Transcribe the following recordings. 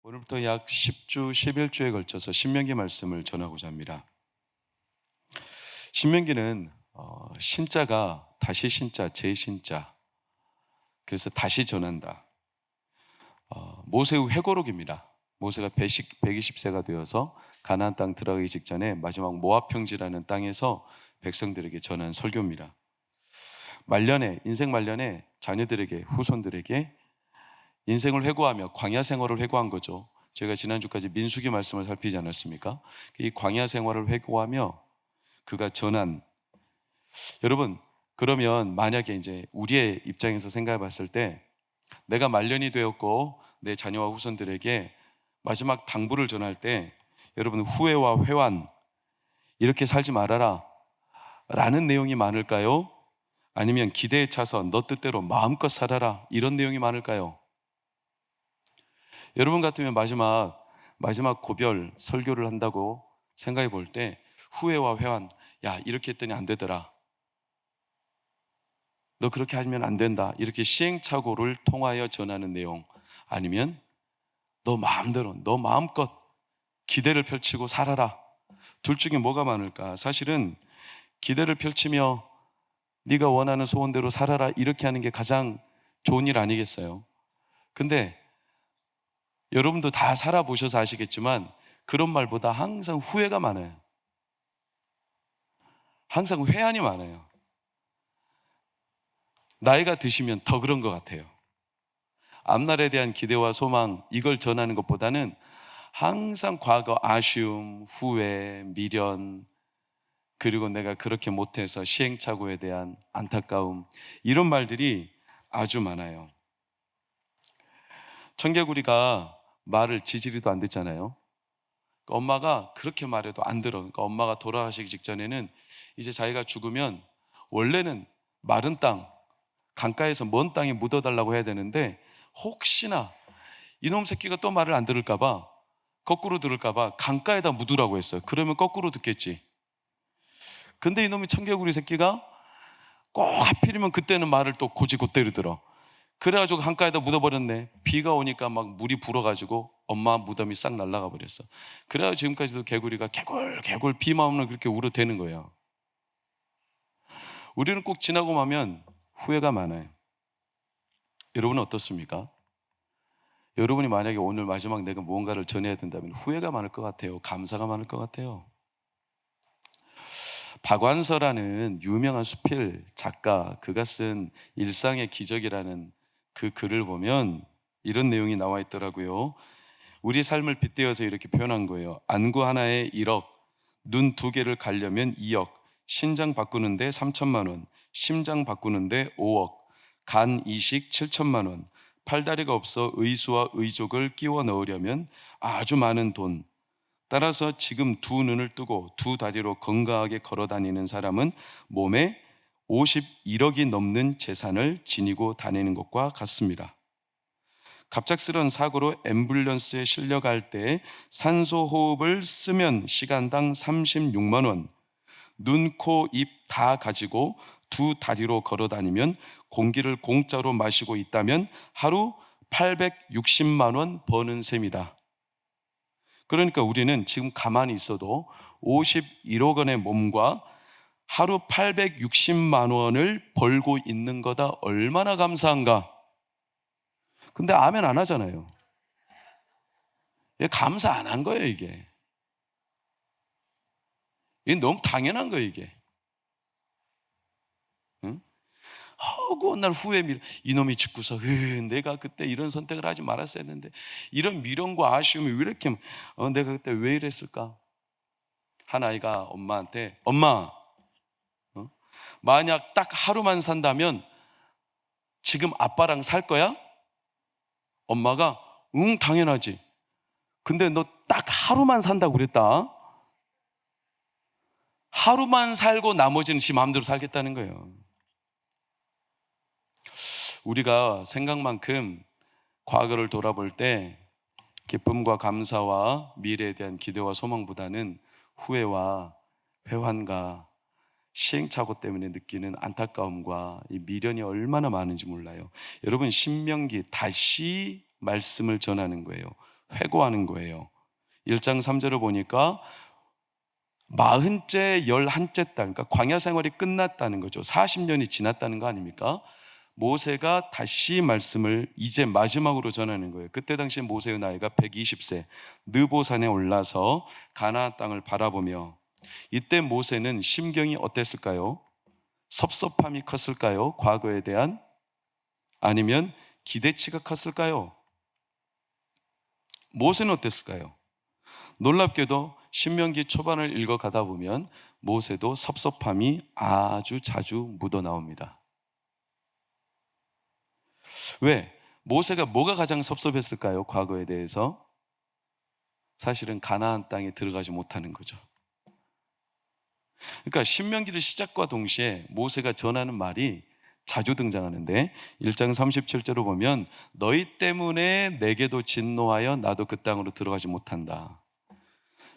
오늘부터 약 10주, 11주에 걸쳐서 신명기 말씀을 전하고자 합니다. 신명기는 신자가 다시 신자, 재신자, 그래서 다시 전한다. 모세의 회고록입니다. 모세가 120세가 되어서 가나안 땅 들어가기 직전에 마지막 모압 평지라는 땅에서 백성들에게 전한 설교입니다. 인생 말년에 자녀들에게, 후손들에게 인생을 회고하며 광야 생활을 회고한 거죠. 제가 지난주까지 민수기 말씀을 살피지 않았습니까? 이 광야 생활을 회고하며 그가 전한, 여러분, 그러면 만약에 이제 우리의 입장에서 생각해 봤을 때 내가 말년이 되었고 내 자녀와 후손들에게 마지막 당부를 전할 때 여러분, 후회와 회환, 이렇게 살지 말아라 라는 내용이 많을까요? 아니면 기대에 차서 너 뜻대로 마음껏 살아라, 이런 내용이 많을까요? 여러분 같으면 마지막 고별 설교를 한다고 생각해 볼 때 후회와 회환, 야, 이렇게 했더니 안 되더라, 너 그렇게 하면 안 된다, 이렇게 시행착오를 통하여 전하는 내용, 아니면 너 마음대로, 너 마음껏 기대를 펼치고 살아라, 둘 중에 뭐가 많을까? 사실은 기대를 펼치며 네가 원하는 소원대로 살아라, 이렇게 하는 게 가장 좋은 일 아니겠어요? 근데 여러분도 다 살아보셔서 아시겠지만 그런 말보다 항상 후회가 많아요. 항상 회한이 많아요. 나이가 드시면 더 그런 것 같아요. 앞날에 대한 기대와 소망, 이걸 전하는 것보다는 항상 과거 아쉬움, 후회, 미련, 그리고 내가 그렇게 못해서 시행착오에 대한 안타까움, 이런 말들이 아주 많아요. 청개구리가 말을 지지리도 안 듣잖아요. 그러니까 엄마가 그렇게 말해도 안 들어. 그러니까 엄마가 돌아가시기 직전에는 이제 자기가 죽으면 원래는 마른 땅, 강가에서 먼 땅에 묻어달라고 해야 되는데 혹시나 이놈 새끼가 또 말을 안 들을까봐, 거꾸로 들을까봐 강가에다 묻으라고 했어요. 그러면 거꾸로 듣겠지. 근데 이놈이 청개구리 새끼가 꼭 하필이면 그때는 말을 또 곧대로 들어. 그래가지고 강가에다 묻어버렸네. 비가 오니까 막 물이 불어가지고 엄마 무덤이 싹 날아가 버렸어. 그래가지고 지금까지도 개구리가 개굴 비만 오면 그렇게 울어대는 거예요. 우리는 꼭 지나고 나면 후회가 많아요. 여러분은 어떻습니까? 여러분이 만약에 오늘 마지막 내가 무언가를 전해야 된다면 후회가 많을 것 같아요? 감사가 많을 것 같아요? 박완서라는 유명한 수필 작가, 그가 쓴 일상의 기적이라는 그 글을 보면 이런 내용이 나와 있더라고요. 우리 삶을 빗대어서 이렇게 표현한 거예요. 안구 하나에 1억, 눈 2개를 가려면 2억, 신장 바꾸는데 3천만 원, 심장 바꾸는데 5억, 간 이식 7천만 원, 팔다리가 없어 의수와 의족을 끼워 넣으려면 아주 많은 돈. 따라서 지금 2눈을 뜨고 2다리로 건강하게 걸어 다니는 사람은 몸에 51억이 넘는 재산을 지니고 다니는 것과 같습니다. 갑작스런 사고로 앰뷸런스에 실려갈 때 산소 호흡을 쓰면 시간당 36만 원, 눈, 코, 입 다 가지고 2다리로 걸어 다니면 공기를 공짜로 마시고 있다면 하루 860만 원 버는 셈이다. 그러니까 우리는 지금 가만히 있어도 51억 원의 몸과 하루 860만 원을 벌고 있는 거다. 얼마나 감사한가. 근데 아멘 안 하잖아요. 감사 안 한 거예요, 이게. 이게 너무 당연한 거예요, 이게. 응? 하고 날 후회 이놈이 죽고서 내가 그때 이런 선택을 하지 말았어야 했는데, 이런 미련과 아쉬움이 왜 이렇게 내가 그때 왜 이랬을까? 한 아이가 엄마한테, 엄마, 만약 딱 하루만 산다면 지금 아빠랑 살 거야? 엄마가 응, 당연하지. 근데 너 딱 하루만 산다고 그랬다. 하루만 살고 나머지는 지 마음대로 살겠다는 거예요. 우리가 생각만큼 과거를 돌아볼 때 기쁨과 감사와 미래에 대한 기대와 소망보다는 후회와 회환과 시행착오 때문에 느끼는 안타까움과 이 미련이 얼마나 많은지 몰라요. 여러분, 신명기 다시 말씀을 전하는 거예요. 회고하는 거예요. 1장 3절을 보니까 40째 11째 달, 그러니까 광야 생활이 끝났다는 거죠. 40년이 지났다는 거 아닙니까? 모세가 다시 말씀을 이제 마지막으로 전하는 거예요. 그때 당시 모세의 나이가 120세, 느보산에 올라서 가나안 땅을 바라보며, 이때 모세는 심경이 어땠을까요? 섭섭함이 컸을까요? 과거에 대한? 아니면 기대치가 컸을까요? 모세는 어땠을까요? 놀랍게도 신명기 초반을 읽어가다 보면 모세도 섭섭함이 아주 자주 묻어나옵니다. 왜? 모세가 뭐가 가장 섭섭했을까요? 과거에 대해서? 사실은 가나안 땅에 들어가지 못하는 거죠. 그러니까 신명기를 시작과 동시에 모세가 전하는 말이 자주 등장하는데, 1장 37절을 보면 너희 때문에 내게도 진노하여 나도 그 땅으로 들어가지 못한다.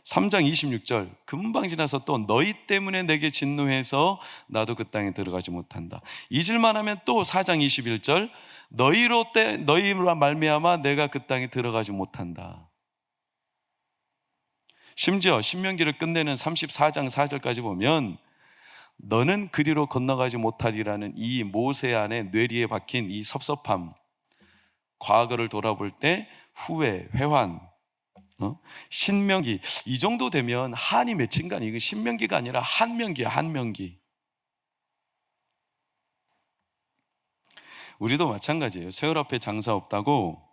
3장 26절 금방 지나서 또 너희 때문에 내게 진노해서 나도 그 땅에 들어가지 못한다. 잊을만 하면 또 4장 21절 너희로 말미암아 내가 그 땅에 들어가지 못한다. 심지어 신명기를 끝내는 34장 4절까지 보면 너는 그리로 건너가지 못하리라는 이 모세 안에 뇌리에 박힌 이 섭섭함, 과거를 돌아볼 때 후회, 회환, 신명기, 이 정도 되면 한이 맺힌 거 아니에요. 이거 신명기가 아니라 한명기야, 한명기. 우리도 마찬가지예요. 세월 앞에 장사 없다고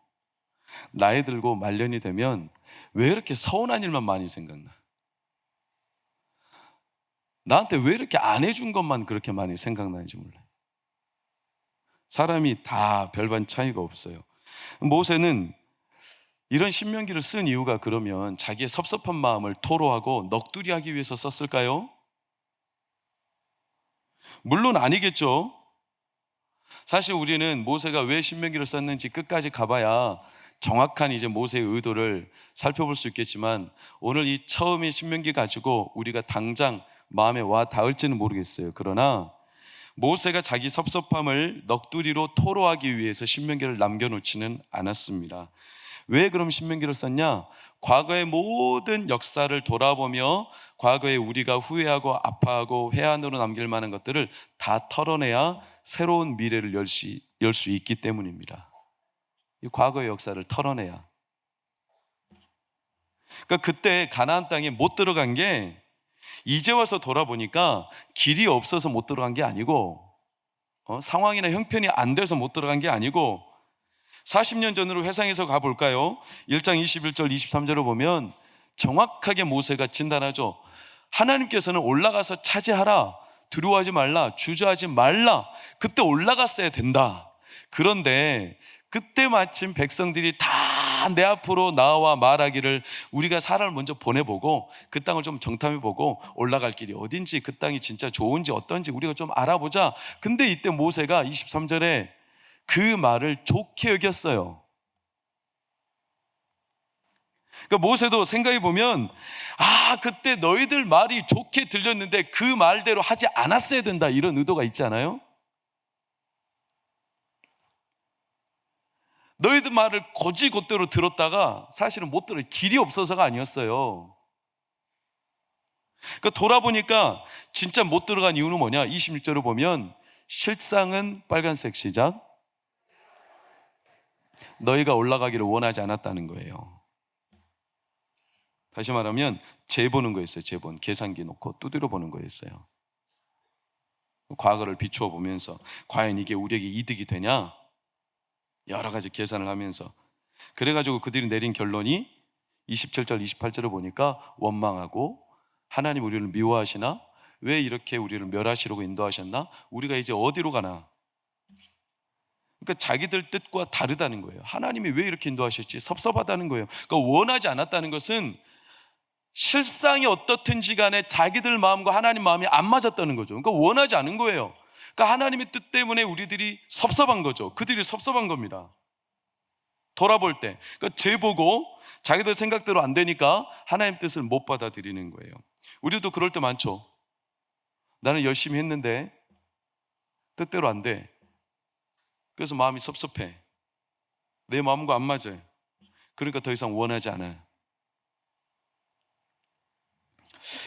나이 들고 말년이 되면 왜 이렇게 서운한 일만 많이 생각나? 나한테 왜 이렇게 안 해준 것만 그렇게 많이 생각나는지 몰라요. 사람이 다 별반 차이가 없어요. 모세는 이런 신명기를 쓴 이유가 그러면 자기의 섭섭한 마음을 토로하고 넋두리하기 위해서 썼을까요? 물론 아니겠죠. 사실 우리는 모세가 왜 신명기를 썼는지 끝까지 가봐야 정확한 이제 모세의 의도를 살펴볼 수 있겠지만, 오늘 이 처음의 신명기 가지고 우리가 당장 마음에 와 닿을지는 모르겠어요. 그러나 모세가 자기 섭섭함을 넋두리로 토로하기 위해서 신명기를 남겨놓지는 않았습니다. 왜 그럼 신명기를 썼냐? 과거의 모든 역사를 돌아보며 과거에 우리가 후회하고 아파하고 회한으로 남길 만한 것들을 다 털어내야 새로운 미래를 열 수 있기 때문입니다. 이 과거의 역사를 털어내야. 그러니까 그때 가나안 땅에 못 들어간 게 이제 와서 돌아보니까 길이 없어서 못 들어간 게 아니고, 상황이나 형편이 안 돼서 못 들어간 게 아니고, 40년 전으로 회상해서 가볼까요? 1장 21절 23절을 보면 정확하게 모세가 진단하죠. 하나님께서는 올라가서 차지하라, 두려워하지 말라, 주저하지 말라, 그때 올라갔어야 된다. 그런데 그때 마침 백성들이 다 내 앞으로 나와 말하기를 우리가 사람을 먼저 보내보고 그 땅을 좀 정탐해보고 올라갈 길이 어딘지, 그 땅이 진짜 좋은지 어떤지 우리가 좀 알아보자. 근데 이때 모세가 23절에 그 말을 좋게 여겼어요. 그러니까 모세도 생각해보면 그때 너희들 말이 좋게 들렸는데 그 말대로 하지 않았어야 된다, 이런 의도가 있지 않아요? 너희들 말을 곧이곧대로 들었다가 사실은 못 들어요. 길이 없어서가 아니었어요. 그러니까 돌아보니까 진짜 못 들어간 이유는 뭐냐? 26절을 보면 실상은 빨간색 시작, 너희가 올라가기를 원하지 않았다는 거예요. 다시 말하면 재보는 거였어요. 재본, 계산기 놓고 두드려 보는 거였어요. 과거를 비추어 보면서 과연 이게 우리에게 이득이 되냐? 여러 가지 계산을 하면서, 그래가지고 그들이 내린 결론이 27절 28절을 보니까 원망하고, 하나님 우리를 미워하시나? 왜 이렇게 우리를 멸하시려고 인도하셨나? 우리가 이제 어디로 가나? 그러니까 자기들 뜻과 다르다는 거예요. 하나님이 왜 이렇게 인도하셨지? 섭섭하다는 거예요. 그러니까 원하지 않았다는 것은 실상이 어떻든지 간에 자기들 마음과 하나님 마음이 안 맞았다는 거죠. 그러니까 원하지 않은 거예요. 그러니까 하나님의 뜻 때문에 우리들이 섭섭한 거죠. 그들이 섭섭한 겁니다. 돌아볼 때. 그러니까 재보고 자기들 생각대로 안 되니까 하나님 뜻을 못 받아들이는 거예요. 우리도 그럴 때 많죠. 나는 열심히 했는데 뜻대로 안 돼. 그래서 마음이 섭섭해. 내 마음과 안 맞아요. 그러니까 더 이상 원하지 않아요.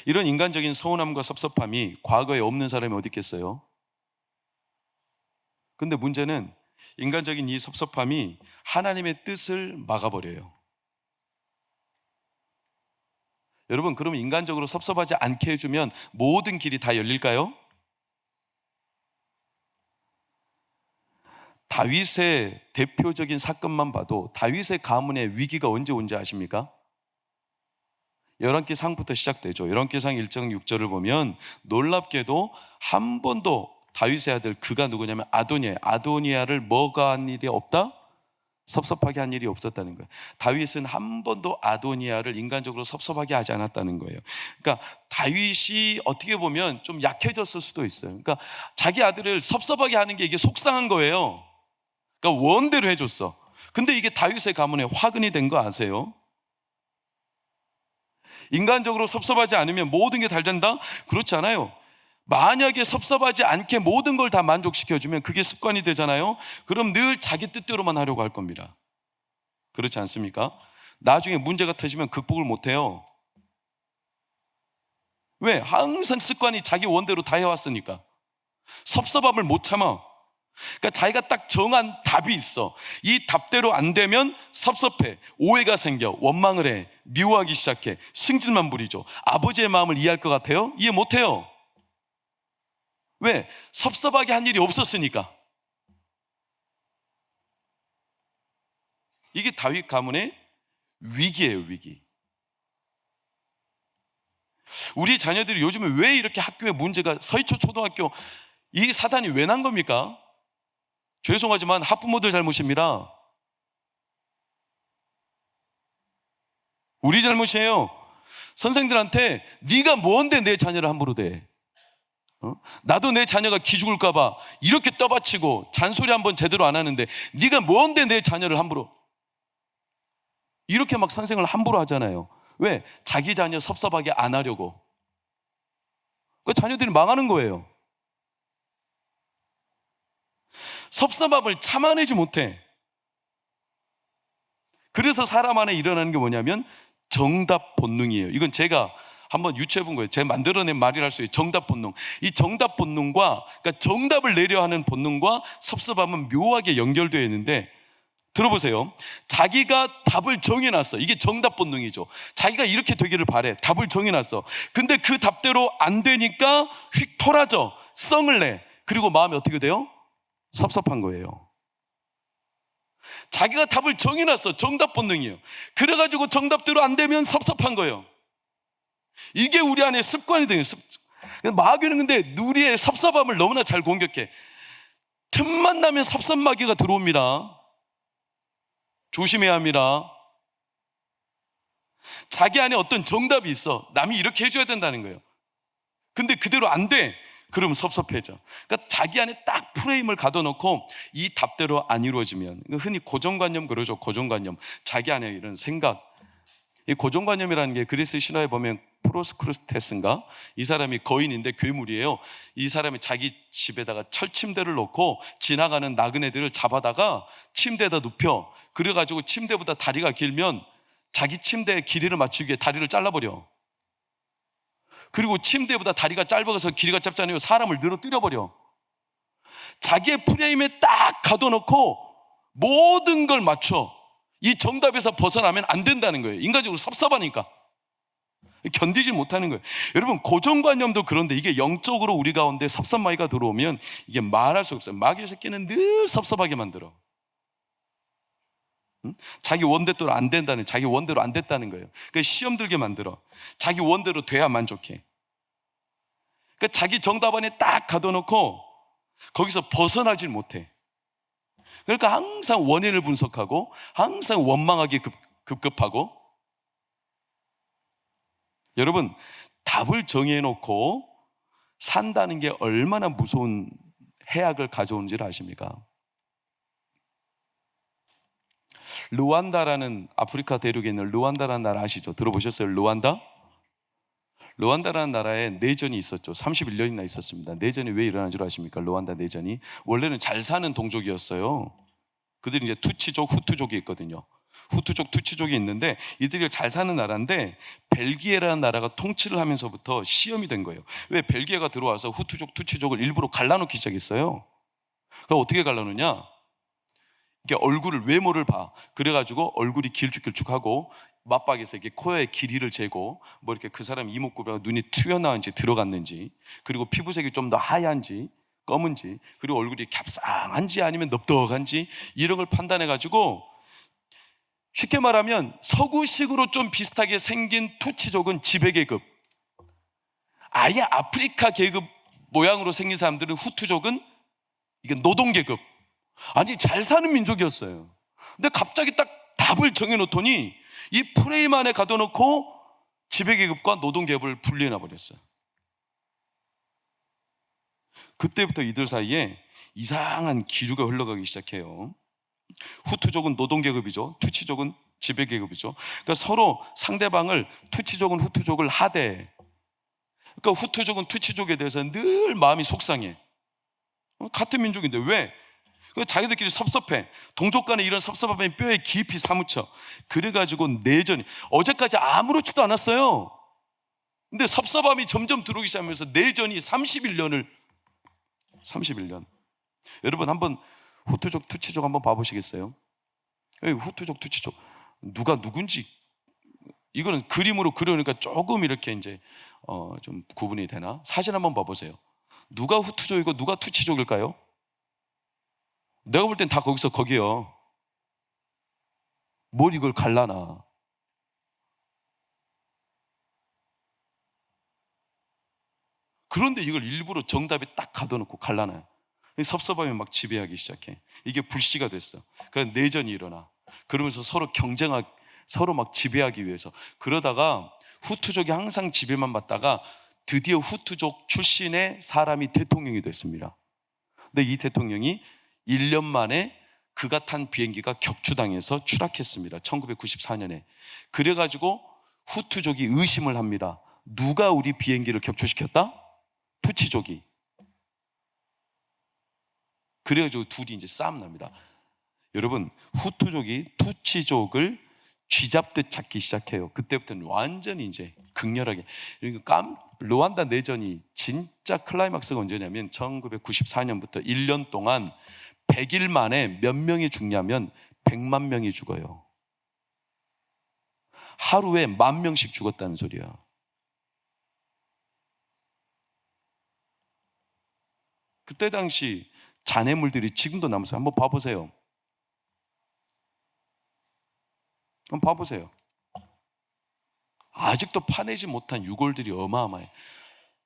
이런 인간적인 서운함과 섭섭함이 과거에 없는 사람이 어디 있겠어요? 근데 문제는 인간적인 이 섭섭함이 하나님의 뜻을 막아버려요. 여러분, 그러면 인간적으로 섭섭하지 않게 해주면 모든 길이 다 열릴까요? 다윗의 대표적인 사건만 봐도 다윗의 가문에 위기가 언제 온지 아십니까? 열왕기상부터 시작되죠. 열왕기상 1장 6절을 보면 놀랍게도 한 번도 다윗의 아들, 그가 누구냐면 아도니아를 뭐가 한 일이 없다? 섭섭하게 한 일이 없었다는 거예요. 다윗은 한 번도 아도니아를 인간적으로 섭섭하게 하지 않았다는 거예요. 그러니까 다윗이 어떻게 보면 좀 약해졌을 수도 있어요. 그러니까 자기 아들을 섭섭하게 하는 게 이게 속상한 거예요. 그러니까 원대로 해줬어. 근데 이게 다윗의 가문에 화근이 된 거 아세요? 인간적으로 섭섭하지 않으면 모든 게 잘 된다? 그렇지 않아요. 만약에 섭섭하지 않게 모든 걸 다 만족시켜주면 그게 습관이 되잖아요. 그럼 늘 자기 뜻대로만 하려고 할 겁니다. 그렇지 않습니까? 나중에 문제가 터지면 극복을 못해요. 왜? 항상 습관이 자기 원대로 다 해왔으니까. 섭섭함을 못 참아. 그러니까 자기가 딱 정한 답이 있어. 이 답대로 안 되면 섭섭해, 오해가 생겨, 원망을 해, 미워하기 시작해, 승질만 부리죠. 아버지의 마음을 이해할 것 같아요? 이해 못해요. 왜? 섭섭하게 한 일이 없었으니까. 이게 다윗 가문의 위기예요, 위기. 우리 자녀들이 요즘에 왜 이렇게 학교에 문제가, 서희초 초등학교 이 사단이 왜 난 겁니까? 죄송하지만 학부모들 잘못입니다. 우리 잘못이에요. 선생들한테 네가 뭔데 내 자녀를 함부로 대? 나도 내 자녀가 기죽을까 봐 이렇게 떠받치고 잔소리 한번 제대로 안 하는데 네가 뭔데 내 자녀를 함부로, 이렇게 막 선생을 함부로 하잖아요. 왜? 자기 자녀 섭섭하게 안 하려고. 그 자녀들이 망하는 거예요. 섭섭함을 참아내지 못해. 그래서 사람 안에 일어나는 게 뭐냐면 정답 본능이에요. 이건 제가 한번 유추해 본 거예요. 제가 만들어낸 말이랄 수 있어요. 정답 본능. 이 정답 본능과, 그러니까 정답을 내려 하는 본능과 섭섭함은 묘하게 연결되어 있는데, 들어보세요. 자기가 답을 정해놨어. 이게 정답 본능이죠. 자기가 이렇게 되기를 바래. 답을 정해놨어. 근데 그 답대로 안 되니까 휙 토라져. 썽을 내. 그리고 마음이 어떻게 돼요? 섭섭한 거예요. 자기가 답을 정해놨어. 정답 본능이에요. 그래가지고 정답대로 안 되면 섭섭한 거예요. 이게 우리 안에 습관이 되는. 마귀는 근데 우리의 섭섭함을 너무나 잘 공격해. 틈만 나면 섭섭마귀가 들어옵니다. 조심해야 합니다. 자기 안에 어떤 정답이 있어. 남이 이렇게 해줘야 된다는 거예요. 근데 그대로 안 돼. 그러면 섭섭해져. 그러니까 자기 안에 딱 프레임을 가둬놓고 이 답대로 안 이루어지면, 흔히 고정관념 그러죠. 고정관념. 자기 안에 이런 생각. 이 고정관념이라는 게 그리스 신화에 보면 프로스크루테스인가? 이 사람이 거인인데 괴물이에요. 이 사람이 자기 집에다가 철침대를 놓고 지나가는 나그네들을 잡아다가 침대에다 눕혀. 그래가지고 침대보다 다리가 길면 자기 침대에 길이를 맞추기 위해 다리를 잘라버려. 그리고 침대보다 다리가 짧아서 길이가 짧잖아요. 사람을 늘어뜨려버려. 자기의 프레임에 딱 가둬놓고 모든 걸 맞춰. 이 정답에서 벗어나면 안 된다는 거예요. 인간적으로 섭섭하니까 견디지 못하는 거예요. 여러분, 고정관념도 그런데 이게 영적으로 우리 가운데 섭섭마귀가 들어오면 이게 말할 수 없어요. 마귀의 새끼는 늘 섭섭하게 만들어. 자기 원대로 안 된다는, 자기 원대로 안 됐다는 거예요. 그러니까 시험 들게 만들어. 자기 원대로 돼야 만족해. 그러니까 자기 정답 안에 딱 가둬놓고 거기서 벗어나질 못해. 그러니까 항상 원인을 분석하고 항상 원망하기 급급하고. 여러분, 답을 정해놓고 산다는 게 얼마나 무서운 해악을 가져오는지를 아십니까? 루안다라는, 아프리카 대륙에 있는 루안다라는 나라 아시죠? 들어보셨어요? 루안다? 루안다라는 나라에 내전이 있었죠. 31년이나 있었습니다. 내전이 왜 일어난 줄 아십니까? 루안다 내전이 원래는 잘 사는 동족이었어요. 그들이 이제 투치족, 후투족이 있거든요. 후투족, 투치족이 있는데 이들이 잘 사는 나라인데 벨기에라는 나라가 통치를 하면서부터 시험이 된 거예요. 왜? 벨기에가 들어와서 후투족, 투치족을 일부러 갈라놓기 시작했어요. 그럼 어떻게 갈라놓냐? 이게 얼굴을, 외모를 봐. 그래가지고 얼굴이 길쭉길쭉하고 맞박에서 이렇게 코에 길이를 재고 뭐 이렇게 그 사람 이목구비가 눈이 튀어나온지 들어갔는지, 그리고 피부색이 좀 더 하얀지 검은지, 그리고 얼굴이 갸쌍한지 아니면 넙덕한지, 이런 걸 판단해가지고, 쉽게 말하면 서구식으로 좀 비슷하게 생긴 투치족은 지배계급, 아예 아프리카 계급 모양으로 생긴 사람들은 후투족은 이게 노동계급, 아니 잘 사는 민족이었어요. 근데 갑자기 딱 답을 정해놓더니 이 프레임 안에 가둬놓고 지배계급과 노동계급을 분리해놔 버렸어요. 그때부터 이들 사이에 이상한 기류가 흘러가기 시작해요. 후투족은 노동계급이죠. 투치족은 지배계급이죠. 그러니까 서로 상대방을, 투치족은 후투족을 하대. 그러니까 후투족은 투치족에 대해서 늘 마음이 속상해. 같은 민족인데 왜? 자기들끼리 섭섭해. 동족 간에 이런 섭섭함이 뼈에 깊이 사무쳐. 그래가지고 내전이, 어제까지 아무렇지도 않았어요. 근데 섭섭함이 점점 들어오기 시작하면서 내전이 31년. 여러분 한번 후투족, 투치족 한번 봐보시겠어요? 후투족, 투치족 누가 누군지, 이거는 그림으로 그려놓으니까 조금 이렇게 이제 좀 구분이 되나? 사진 한번 봐보세요. 누가 후투족이고 누가 투치족일까요? 내가 볼 땐 다 거기서 거기요. 뭘 이걸 갈라놔. 그런데 이걸 일부러 정답에 딱 가둬놓고 갈라놔요. 섭섭함이 막 지배하기 시작해. 이게 불씨가 됐어. 그러니까 내전이 일어나. 그러면서 서로 경쟁하기, 서로 막 지배하기 위해서. 그러다가 후투족이 항상 지배만 받다가 드디어 후투족 출신의 사람이 대통령이 됐습니다. 근데 이 대통령이 1년 만에 그가 탄 비행기가 격추당해서 추락했습니다. 1994년에. 그래가지고 후투족이 의심을 합니다. 누가 우리 비행기를 격추시켰다? 투치족이. 그래가지고 둘이 이제 싸움 납니다. 여러분, 후투족이 투치족을 쥐잡듯 잡기 시작해요. 그때부터는 완전히 이제 극렬하게. 그러니까 루안다 내전이 진짜 클라이막스가 언제냐면 1994년부터 1년 동안 100일 만에 몇 명이 죽냐면 100만 명이 죽어요. 하루에 10,000명씩 죽었다는 소리야. 그때 당시 잔해물들이 지금도 남았어요. 한번 봐보세요. 한번 봐보세요. 아직도 파내지 못한 유골들이 어마어마해.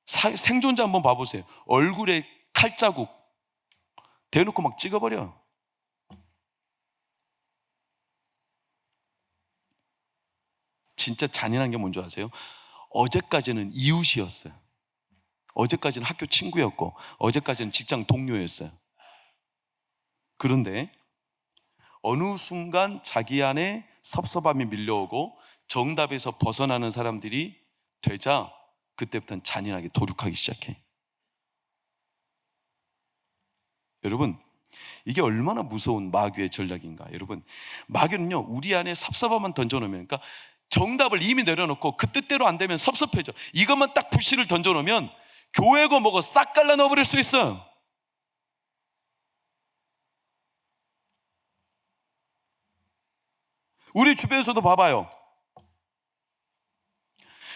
생존자 한번 봐보세요. 얼굴에 칼자국 대놓고 막 찍어버려. 진짜 잔인한 게 뭔지 아세요? 어제까지는 이웃이었어요. 어제까지는 학교 친구였고, 어제까지는 직장 동료였어요. 그런데 어느 순간 자기 안에 섭섭함이 밀려오고 정답에서 벗어나는 사람들이 되자 그때부터는 잔인하게 도륙하기 시작해. 여러분, 이게 얼마나 무서운 마귀의 전략인가. 여러분, 마귀는요, 우리 안에 섭섭함만 던져놓으면, 그러니까 정답을 이미 내려놓고 그 뜻대로 안 되면 섭섭해져. 이것만 딱 불씨를 던져놓으면 교회고 뭐고 싹 갈라 넣어버릴 수 있어요. 우리 주변에서도 봐봐요.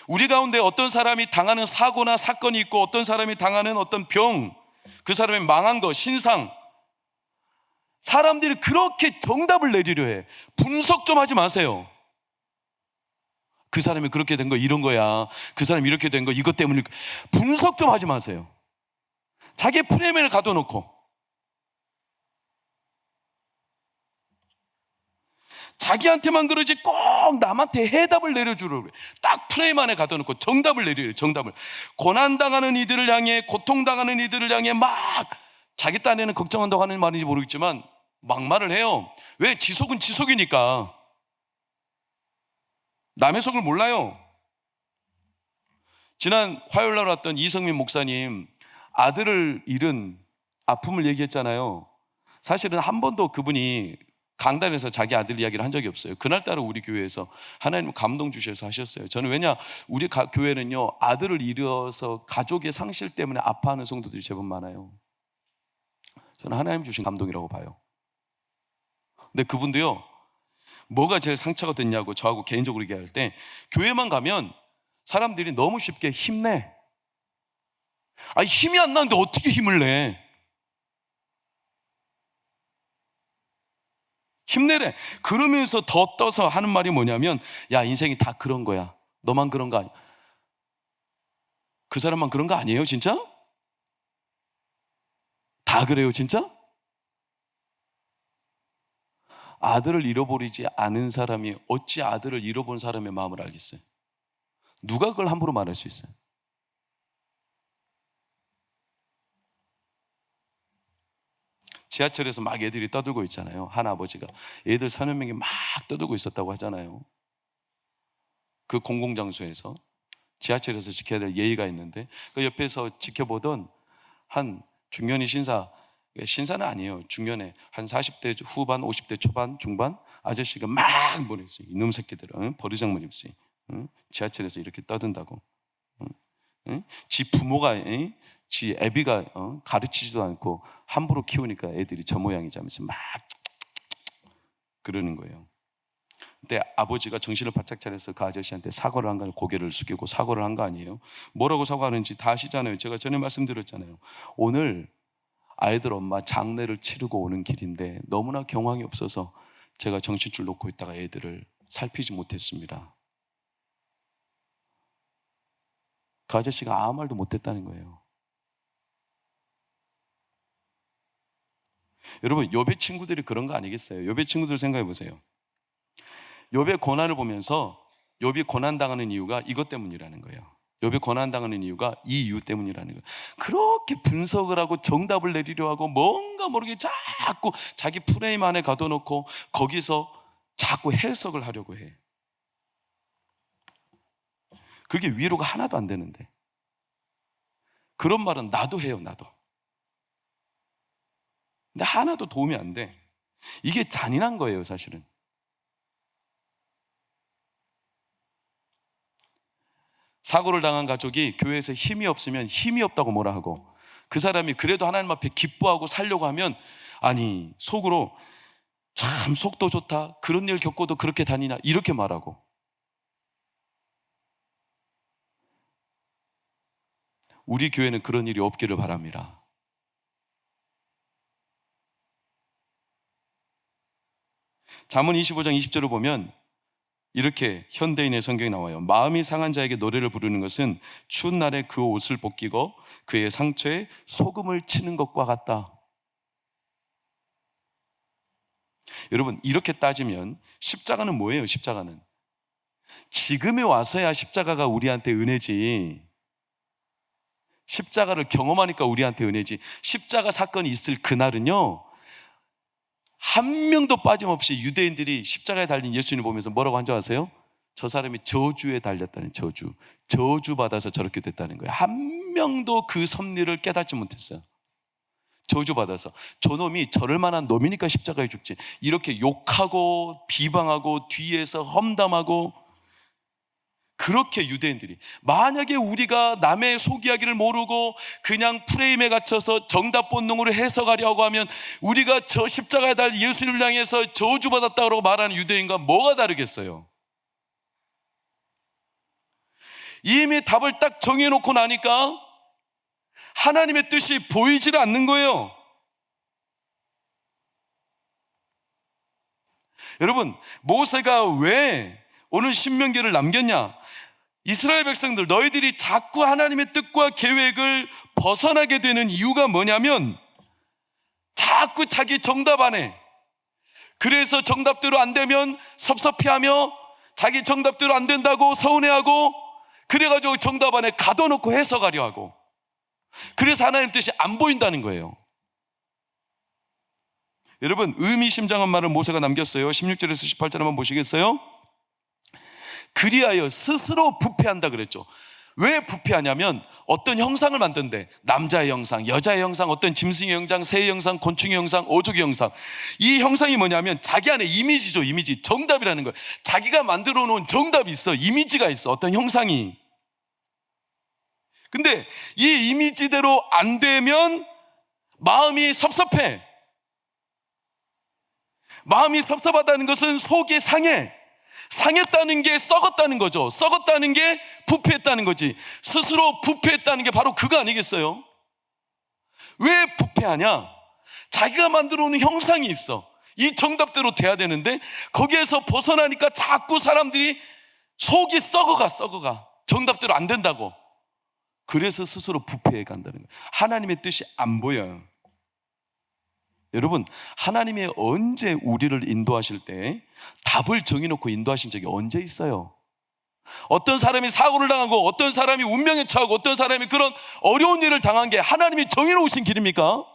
우리 가운데 어떤 사람이 당하는 사고나 사건이 있고, 어떤 사람이 당하는 어떤 병, 그 사람이 망한 거, 신상, 사람들이 그렇게 정답을 내리려 해. 분석 좀 하지 마세요. 그 사람이 그렇게 된 거 이런 거야, 그 사람이 이렇게 된 거 이것 때문에. 분석 좀 하지 마세요. 자기 프레임을 가둬놓고 자기한테만 그러지 꼭 남한테 해답을 내려주려고 그래. 딱 프레임 안에 가둬놓고 정답을 내려요. 정답을. 고난당하는 이들을 향해, 고통당하는 이들을 향해 막, 자기 딴에는 걱정한다고 하는 말인지 모르겠지만 막말을 해요. 왜? 지속은 지속이니까. 남의 속을 몰라요. 지난 화요일날 왔던 이성민 목사님, 아들을 잃은 아픔을 얘기했잖아요. 사실은 한 번도 그분이 강단에서 자기 아들 이야기를 한 적이 없어요. 그날따라 우리 교회에서 하나님 감동 주셔서 하셨어요. 저는 왜냐, 우리 교회는요, 아들을 잃어서 가족의 상실 때문에 아파하는 성도들이 제법 많아요. 저는 하나님 주신 감동이라고 봐요. 근데 그분도요, 뭐가 제일 상처가 됐냐고 저하고 개인적으로 얘기할 때, 교회만 가면 사람들이 너무 쉽게 힘내. 아니, 힘이 안 나는데 어떻게 힘을 내? 힘내래. 그러면서 더 떠서 하는 말이 뭐냐면, 야, 인생이 다 그런 거야. 너만 그런 거 아니야. 그 사람만 그런 거 아니에요, 진짜? 다 그래요, 진짜? 아들을 잃어버리지 않은 사람이 어찌 아들을 잃어본 사람의 마음을 알겠어요? 누가 그걸 함부로 말할 수 있어요? 지하철에서 막 애들이 떠들고 있잖아요. 한 아버지가 애들 30명이 막 떠들고 있었다고 하잖아요. 그 공공장소에서 지하철에서 지켜야 될 예의가 있는데, 그 옆에서 지켜보던 한 중년의 신사는 아니에요. 중년의 한 40대 후반, 50대 초반, 중반 아저씨가 막 보냈어요. 이놈 새끼들은 버르장머리 없이 지하철에서 이렇게 떠든다고. 지 부모가, 지 애비가 가르치지도 않고 함부로 키우니까 애들이 저 모양이지 하면서 막 그러는 거예요. 근데 아버지가 정신을 바짝 차려서 그 아저씨한테 사과를 한 거 아니에요. 고개를 숙이고 사과를 한 거 아니에요. 뭐라고 사과하는지 다 아시잖아요. 제가 전에 말씀드렸잖아요. 오늘 아이들 엄마 장례를 치르고 오는 길인데 너무나 경황이 없어서 제가 정신줄 놓고 있다가 애들을 살피지 못했습니다. 그 아저씨가 아무 말도 못했다는 거예요. 여러분, 욥의 친구들이 그런 거 아니겠어요? 욥의 친구들 생각해 보세요. 욥의 고난을 보면서 욥이 고난당하는 이유가 이것 때문이라는 거예요. 욥이 고난당하는 이유가 이 이유 때문이라는 거예요. 그렇게 분석을 하고 정답을 내리려 하고 뭔가 모르게 자꾸 자기 프레임 안에 가둬놓고 거기서 자꾸 해석을 하려고 해. 그게 위로가 하나도 안 되는데. 그런 말은 나도 해요, 나도. 근데 하나도 도움이 안 돼. 이게 잔인한 거예요, 사실은. 사고를 당한 가족이 교회에서 힘이 없으면 힘이 없다고 뭐라 하고, 그 사람이 그래도 하나님 앞에 기뻐하고 살려고 하면, 아니, 속으로 참 속도 좋다, 그런 일 겪고도 그렇게 다니냐, 이렇게 말하고. 우리 교회는 그런 일이 없기를 바랍니다. 잠언 25장 20절을 보면 이렇게 현대인의 성경이 나와요. 마음이 상한 자에게 노래를 부르는 것은 추운 날에 그 옷을 벗기고 그의 상처에 소금을 치는 것과 같다. 여러분, 이렇게 따지면 십자가는 뭐예요? 십자가는 지금에 와서야 십자가가 우리한테 은혜지, 십자가를 경험하니까 우리한테 은혜지, 십자가 사건이 있을 그날은요, 한 명도 빠짐없이 유대인들이 십자가에 달린 예수님을 보면서 뭐라고 한 줄 아세요? 저 사람이 저주에 달렸다는, 저주받아서 저렇게 됐다는 거예요. 한 명도 그 섭리를 깨닫지 못했어요. 저주받아서. 저놈이 저럴 만한 놈이니까 십자가에 죽지, 이렇게 욕하고 비방하고 뒤에서 험담하고, 그렇게 유대인들이, 만약에 우리가 남의 속 이야기를 모르고 그냥 프레임에 갇혀서 정답 본능으로 해석하려고 하면 우리가 저 십자가에 달린 예수님을 향해서 저주받았다고 말하는 유대인과 뭐가 다르겠어요? 이미 답을 딱 정해놓고 나니까 하나님의 뜻이 보이질 않는 거예요. 여러분, 모세가 왜 오늘 신명기를 남겼냐? 이스라엘 백성들, 너희들이 자꾸 하나님의 뜻과 계획을 벗어나게 되는 이유가 뭐냐면 자꾸 자기 정답 안에, 그래서 정답대로 안 되면 섭섭해하며 자기 정답대로 안 된다고 서운해하고, 그래가지고 정답 안에 가둬놓고 해석하려 하고, 그래서 하나님 뜻이 안 보인다는 거예요. 여러분, 의미심장한 말을 모세가 남겼어요. 16절에서 18절 한번 보시겠어요? 그리하여 스스로 부패한다 그랬죠. 왜 부패하냐면 어떤 형상을 만든대. 남자의 형상, 여자의 형상, 어떤 짐승의 형상, 새의 형상, 곤충의 형상, 어족의 형상. 이 형상이 뭐냐면 자기 안에 이미지죠. 이미지. 정답이라는 거예요. 자기가 만들어 놓은 정답이 있어. 이미지가 있어. 어떤 형상이. 근데 이 이미지대로 안 되면 마음이 섭섭해. 마음이 섭섭하다는 것은 속이 상해. 상했다는 게 썩었다는 거죠. 썩었다는 게 부패했다는 거지. 스스로 부패했다는 게 바로 그거 아니겠어요? 왜 부패하냐? 자기가 만들어 놓은 형상이 있어. 이 정답대로 돼야 되는데 거기에서 벗어나니까 자꾸 사람들이 속이 썩어가. 정답대로 안 된다고. 그래서 스스로 부패해 간다는 거예요. 하나님의 뜻이 안 보여요. 여러분, 하나님이 언제 우리를 인도하실 때 답을 정해놓고 인도하신 적이 언제 있어요? 어떤 사람이 사고를 당하고 어떤 사람이 운명에 처하고 어떤 사람이 그런 어려운 일을 당한 게 하나님이 정해놓으신 길입니까?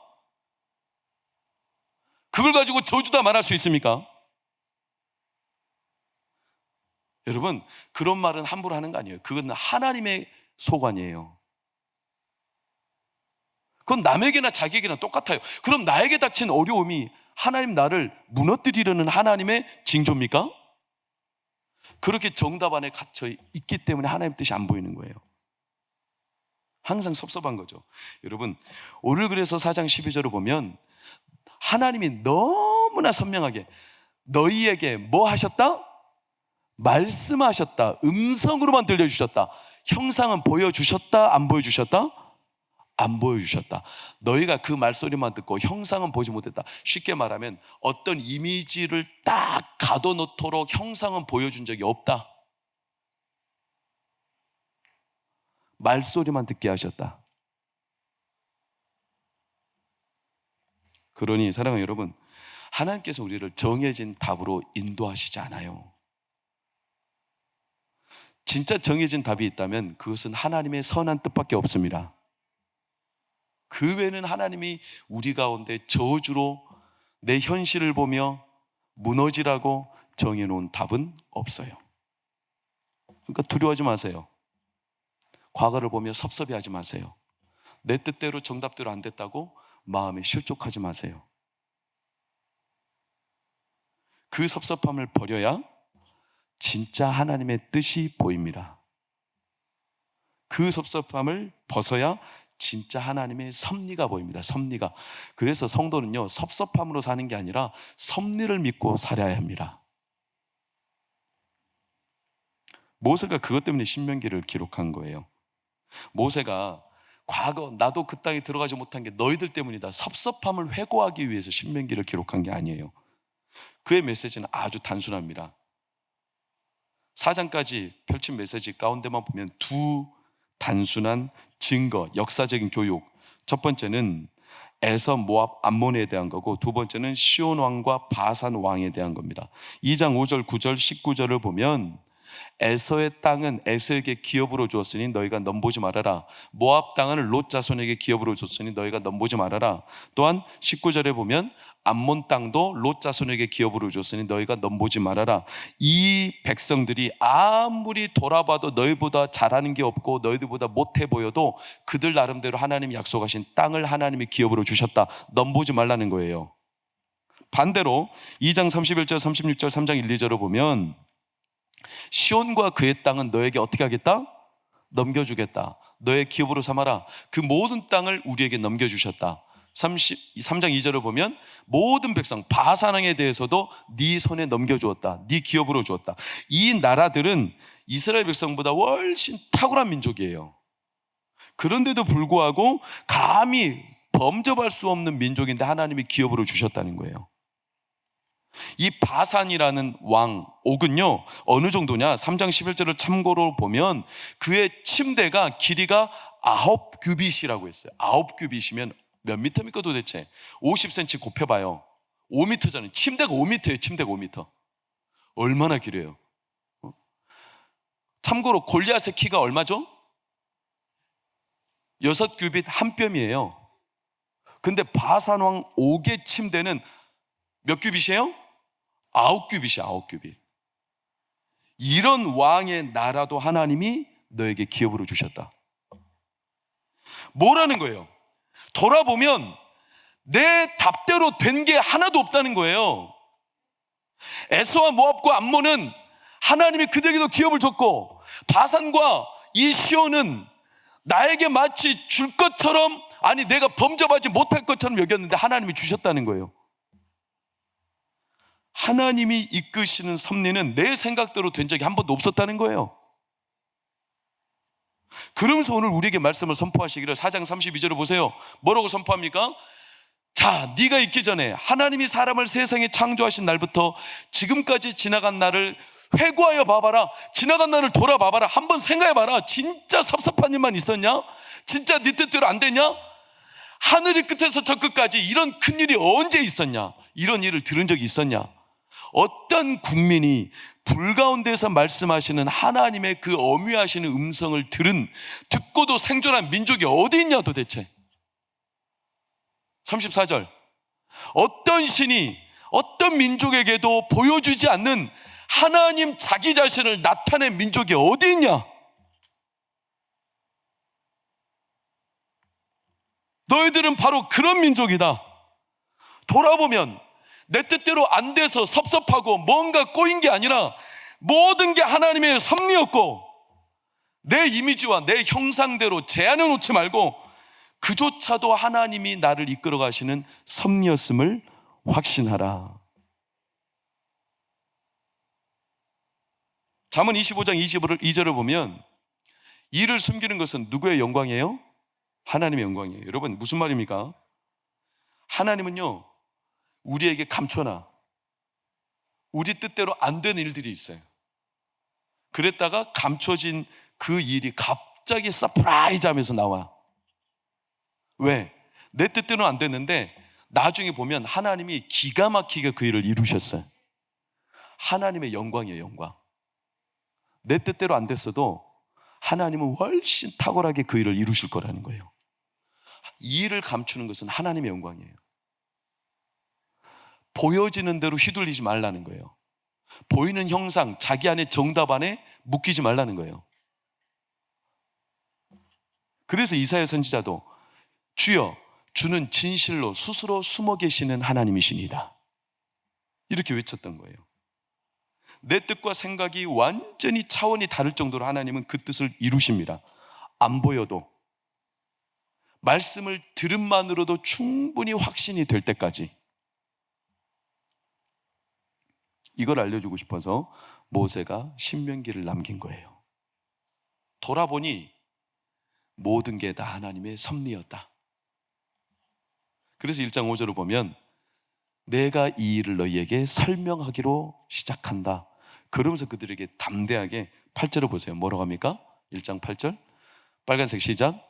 그걸 가지고 저주다 말할 수 있습니까? 여러분, 그런 말은 함부로 하는 거 아니에요. 그건 하나님의 소관이에요. 그건 남에게나 자기에게나 똑같아요. 그럼 나에게 닥친 어려움이 하나님 나를 무너뜨리려는 하나님의 징조입니까? 그렇게 정답 안에 갇혀 있기 때문에 하나님 뜻이 안 보이는 거예요. 항상 섭섭한 거죠. 여러분, 오늘 그래서 4장 12절을 보면 하나님이 너무나 선명하게 너희에게 뭐 하셨다? 말씀하셨다. 음성으로만 들려주셨다. 형상은 보여주셨다? 안 보여주셨다? 안 보여주셨다. 너희가 그 말소리만 듣고 형상은 보지 못했다. 쉽게 말하면 어떤 이미지를 딱 가둬놓도록 형상은 보여준 적이 없다. 말소리만 듣게 하셨다. 그러니 사랑하는 여러분, 하나님께서 우리를 정해진 답으로 인도하시지 않아요. 진짜 정해진 답이 있다면 그것은 하나님의 선한 뜻밖에 없습니다. 그 외에는 하나님이 우리 가운데 저주로 내 현실을 보며 무너지라고 정해놓은 답은 없어요. 그러니까 두려워하지 마세요. 과거를 보며 섭섭해하지 마세요. 내 뜻대로 정답대로 안 됐다고 마음에 실족하지 마세요. 그 섭섭함을 버려야 진짜 하나님의 뜻이 보입니다. 그 섭섭함을 벗어야 진짜 하나님의 섭리가 보입니다. 섭리가. 그래서 성도는요, 섭섭함으로 사는 게 아니라 섭리를 믿고 살아야 합니다. 모세가 그것 때문에 신명기를 기록한 거예요. 모세가 과거 나도 그 땅에 들어가지 못한 게 너희들 때문이다. 섭섭함을 회고하기 위해서 신명기를 기록한 게 아니에요. 그의 메시지는 아주 단순합니다. 4장까지 펼친 메시지 가운데만 보면 두 단순한 증거, 역사적인 교육. 첫 번째는 에서, 모압, 암몬에 대한 거고, 두 번째는 시온 왕과 바산 왕에 대한 겁니다. 2장 5절, 9절, 19절을 보면 에서의 땅은 에서에게 기업으로 주었으니 너희가 넘보지 말아라. 모압 땅은 롯 자손에게 기업으로 줬으니 너희가 넘보지 말아라. 또한 19절에 보면 암몬 땅도 롯 자손에게 기업으로 줬으니 너희가 넘보지 말아라. 이 백성들이 아무리 돌아봐도 너희보다 잘하는 게 없고 너희들보다 못해 보여도 그들 나름대로 하나님이 약속하신 땅을 하나님이 기업으로 주셨다. 넘보지 말라는 거예요. 반대로 2장 31절, 36절, 3장 1, 2절을 보면 시온과 그의 땅은 너에게 어떻게 하겠다? 넘겨주겠다. 너의 기업으로 삼아라. 그 모든 땅을 우리에게 넘겨주셨다. 3장 2절을 보면 모든 백성 바산왕에 대해서도 네 손에 넘겨주었다. 네 기업으로 주었다. 이 나라들은 이스라엘 백성보다 훨씬 탁월한 민족이에요. 그런데도 불구하고 감히 범접할 수 없는 민족인데 하나님이 기업으로 주셨다는 거예요. 이 바산이라는 왕 옥은요 어느 정도냐, 3장 11절을 참고로 보면 그의 침대가 길이가 9규빗이라고 했어요. 9규빗이면 몇 미터입니까 도대체? 50cm 곱해봐요. 5m잖아요. 침대가 5m예요. 침대가 5m. 얼마나 길어요? 참고로 골리앗의 키가 얼마죠? 6규빗 한 뼘이에요. 근데 바산왕 옥의 침대는 몇 규빗이에요? 9규빗이에요. 9규빗. 이런 왕의 나라도 하나님이 너에게 기업으로 주셨다. 뭐라는 거예요? 돌아보면 내 답대로 된 게 하나도 없다는 거예요. 에서와 모압과 암몬은 하나님이 그들에게도 기업을 줬고, 바산과 이 시온은 나에게 마치 줄 것처럼, 아니 내가 범접하지 못할 것처럼 여겼는데 하나님이 주셨다는 거예요. 하나님이 이끄시는 섭리는 내 생각대로 된 적이 한 번도 없었다는 거예요. 그러면서 오늘 우리에게 말씀을 선포하시기를 4장 32절을 보세요. 뭐라고 선포합니까? 자, 네가 있기 전에 하나님이 사람을 세상에 창조하신 날부터 지금까지 지나간 날을 회고하여 봐봐라. 지나간 날을 돌아봐봐라. 한번 생각해봐라. 진짜 섭섭한 일만 있었냐? 진짜 네 뜻대로 안 되냐? 하늘의 끝에서 저 끝까지 이런 큰일이 언제 있었냐? 이런 일을 들은 적이 있었냐? 어떤 국민이 불 가운데서 말씀하시는 하나님의 그 엄위하시는 음성을 듣고도 생존한 민족이 어디 있냐 도대체? 34절, 어떤 신이 어떤 민족에게도 보여주지 않는 하나님 자기 자신을 나타낸 민족이 어디 있냐? 너희들은 바로 그런 민족이다. 돌아보면 내 뜻대로 안 돼서 섭섭하고 뭔가 꼬인 게 아니라 모든 게 하나님의 섭리였고, 내 이미지와 내 형상대로 제한해 놓지 말고 그조차도 하나님이 나를 이끌어 가시는 섭리였음을 확신하라. 잠언 25장 22절을 보면 이를 숨기는 것은 누구의 영광이에요? 하나님의 영광이에요. 여러분 무슨 말입니까? 하나님은요, 우리에게 감춰놔 우리 뜻대로 안 되는 일들이 있어요. 그랬다가 감춰진 그 일이 갑자기 서프라이즈 하면서 나와. 왜? 내 뜻대로는 안 됐는데 나중에 보면 하나님이 기가 막히게 그 일을 이루셨어요. 하나님의 영광이에요, 영광. 내 뜻대로 안 됐어도 하나님은 훨씬 탁월하게 그 일을 이루실 거라는 거예요. 이 일을 감추는 것은 하나님의 영광이에요. 보여지는 대로 휘둘리지 말라는 거예요. 보이는 형상, 자기 안에 정답 안에 묶이지 말라는 거예요. 그래서 이사야 선지자도 주여, 주는 진실로 스스로 숨어 계시는 하나님이시니다 이렇게 외쳤던 거예요. 내 뜻과 생각이 완전히 차원이 다를 정도로 하나님은 그 뜻을 이루십니다. 안 보여도, 말씀을 들음만으로도 충분히 확신이 될 때까지. 이걸 알려주고 싶어서 모세가 신명기를 남긴 거예요. 돌아보니 모든 게 다 하나님의 섭리였다. 그래서 1장 5절을 보면 내가 이 일을 너희에게 설명하기로 시작한다. 그러면서 그들에게 담대하게 8절을 보세요. 뭐라고 합니까? 1장 8절, 빨간색 시작.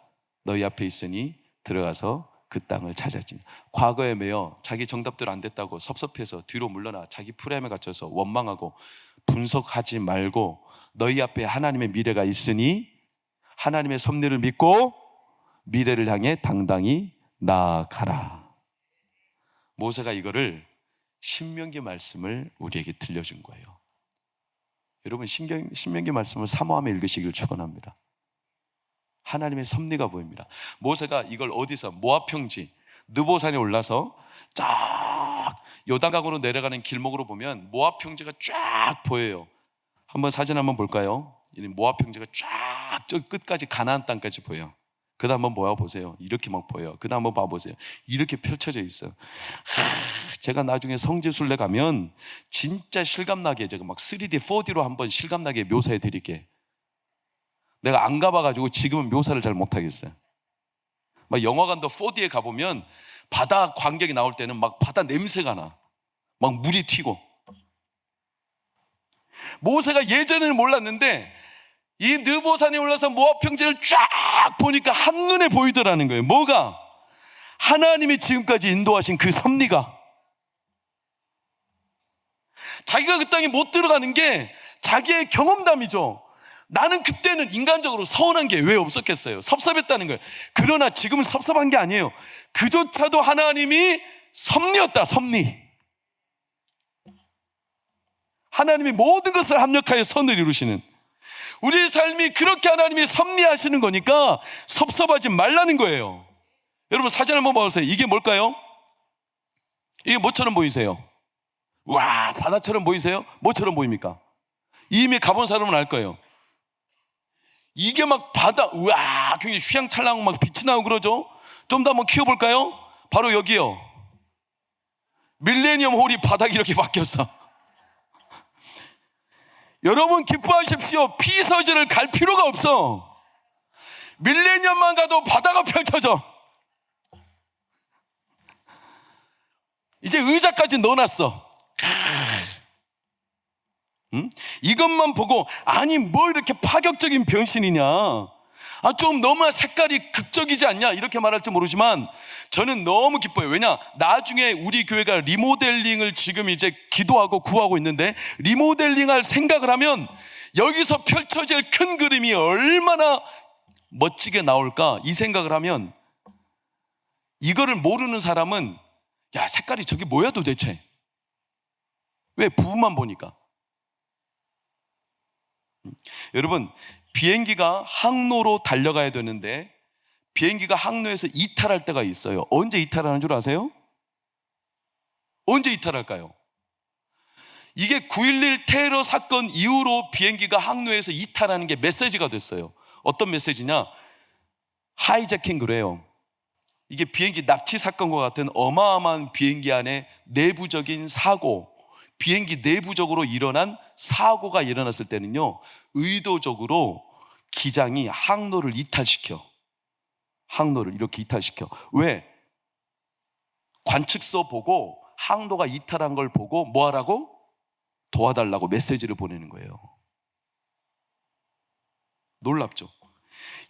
너희 앞에 있으니 들어가서 그 땅을 찾았지. 과거에 매여 자기 정답대로 안 됐다고 섭섭해서 뒤로 물러나 자기 프레임에 갇혀서 원망하고 분석하지 말고 너희 앞에 하나님의 미래가 있으니 하나님의 섭리를 믿고 미래를 향해 당당히 나아가라. 모세가 이거를 신명기 말씀을 우리에게 들려준 거예요. 여러분 신명기 말씀을 사모하며 읽으시길 축원합니다. 하나님의 섭리가 보입니다. 모세가 이걸 어디서 모압 평지 느보산에 올라서 쫙 요단강으로 내려가는 길목으로 보면 모압 평지가 쫙 보여요. 한번 사진 한번 볼까요? 이 모압 평지가 쫙 저 끝까지 가나안 땅까지 보여요. 그 다음 한번 보세요. 이렇게 막 보여요. 그 다음 한번 봐보세요. 이렇게 펼쳐져 있어요. 제가 나중에 성지순례 가면 진짜 실감나게 제가 막 3D, 4D로 한번 실감나게 묘사해 드릴게. 내가 안 가봐가지고 지금은 묘사를 잘 못하겠어요. 막 영화관도 4D에 가보면 바다 광경이 나올 때는 막 바다 냄새가 나. 막 물이 튀고. 모세가 예전에는 몰랐는데 이 느보산에 올라서 모압 평지를 쫙 보니까 한눈에 보이더라는 거예요. 뭐가? 하나님이 지금까지 인도하신 그 섭리가. 자기가 그 땅에 못 들어가는 게 자기의 경험담이죠. 나는 그때는 인간적으로 서운한 게 왜 없었겠어요? 섭섭했다는 거예요. 그러나 지금은 섭섭한 게 아니에요. 그조차도 하나님이 섭리였다, 섭리. 하나님이 모든 것을 합력하여 선을 이루시는, 우리의 삶이 그렇게 하나님이 섭리하시는 거니까 섭섭하지 말라는 거예요. 여러분 사진 한번 봐보세요. 이게 뭘까요? 이게 뭐처럼 보이세요? 와, 바다처럼 보이세요? 뭐처럼 보입니까? 이미 가본 사람은 알 거예요. 이게 막 바다, 우와, 굉장히 휘황찬란하고 막 빛이 나고 그러죠? 좀 더 한번 키워볼까요? 바로 여기요. 밀레니엄 홀이 바닥이 이렇게 바뀌었어. 여러분 기뻐하십시오. 피서지를 갈 필요가 없어. 밀레니엄만 가도 바다가 펼쳐져. 이제 의자까지 넣어놨어. 이것만 보고 아니 뭐 이렇게 파격적인 변신이냐, 좀 너무나 색깔이 극적이지 않냐 이렇게 말할지 모르지만 저는 너무 기뻐요. 왜냐, 나중에 우리 교회가 리모델링을 지금 이제 기도하고 구하고 있는데, 리모델링할 생각을 하면 여기서 펼쳐질 큰 그림이 얼마나 멋지게 나올까, 이 생각을 하면 이거를 모르는 사람은 야, 색깔이 저게 뭐야 도대체, 왜 부분만 보니까. 여러분, 비행기가 항로로 달려가야 되는데 비행기가 항로에서 이탈할 때가 있어요. 언제 이탈하는 줄 아세요? 언제 이탈할까요? 이게 9.11 테러 사건 이후로 비행기가 항로에서 이탈하는 게 메시지가 됐어요. 어떤 메시지냐, 하이제킹 그래요. 이게 비행기 납치 사건과 같은 어마어마한 비행기 안에 내부적인 사고, 비행기 내부적으로 일어난 사고가 일어났을 때는요, 의도적으로 기장이 항로를 이탈시켜. 항로를 이렇게 이탈시켜. 왜? 관측소 보고 항로가 이탈한 걸 보고 뭐 하라고? 도와달라고 메시지를 보내는 거예요. 놀랍죠?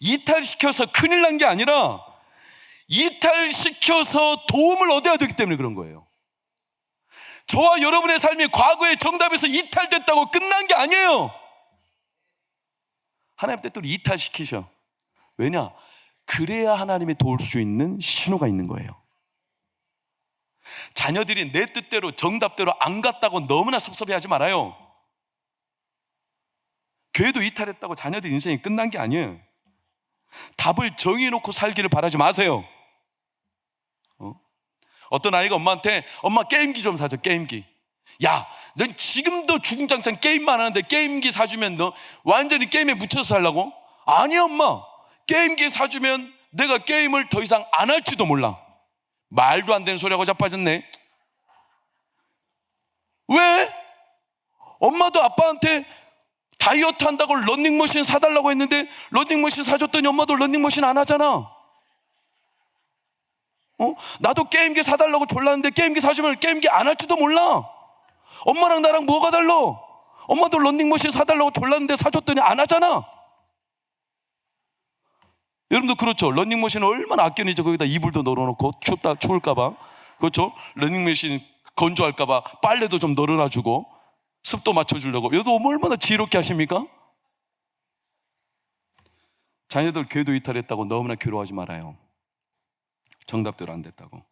이탈시켜서 큰일 난 게 아니라 이탈시켜서 도움을 얻어야 되기 때문에 그런 거예요. 저와 여러분의 삶이 과거의 정답에서 이탈됐다고 끝난 게 아니에요. 하나님 때문에 이탈시키셔. 왜냐? 그래야 하나님이 도울 수 있는 신호가 있는 거예요. 자녀들이 내 뜻대로 정답대로 안 갔다고 너무나 섭섭해하지 말아요. 교회도 이탈했다고 자녀들 인생이 끝난 게 아니에요. 답을 정해놓고 살기를 바라지 마세요. 어떤 아이가 엄마한테 엄마 게임기 좀 사줘, 게임기. 야, 넌 지금도 주구장창 게임만 하는데 게임기 사주면 너 완전히 게임에 묻혀서 살라고? 아니야 엄마, 게임기 사주면 내가 게임을 더 이상 안 할지도 몰라. 말도 안 되는 소리하고 자빠졌네. 왜? 엄마도 아빠한테 다이어트 한다고 러닝머신 사달라고 했는데 러닝머신 사줬더니 엄마도 러닝머신 안 하잖아. 나도 게임기 사달라고 졸랐는데 게임기 사주면 게임기 안 할지도 몰라. 엄마랑 나랑 뭐가 달라? 엄마도 러닝머신 사달라고 졸랐는데 사줬더니 안 하잖아. 여러분도 그렇죠? 러닝머신 얼마나 아껴니죠. 거기다 이불도 널어놓고 추울까봐, 그렇죠? 러닝머신 건조할까봐 빨래도 좀 널어놔주고 습도 맞춰주려고. 여러분 얼마나 지혜롭게 하십니까? 자녀들 궤도 이탈했다고 너무나 괴로워하지 말아요. 정답대로 안 됐다고.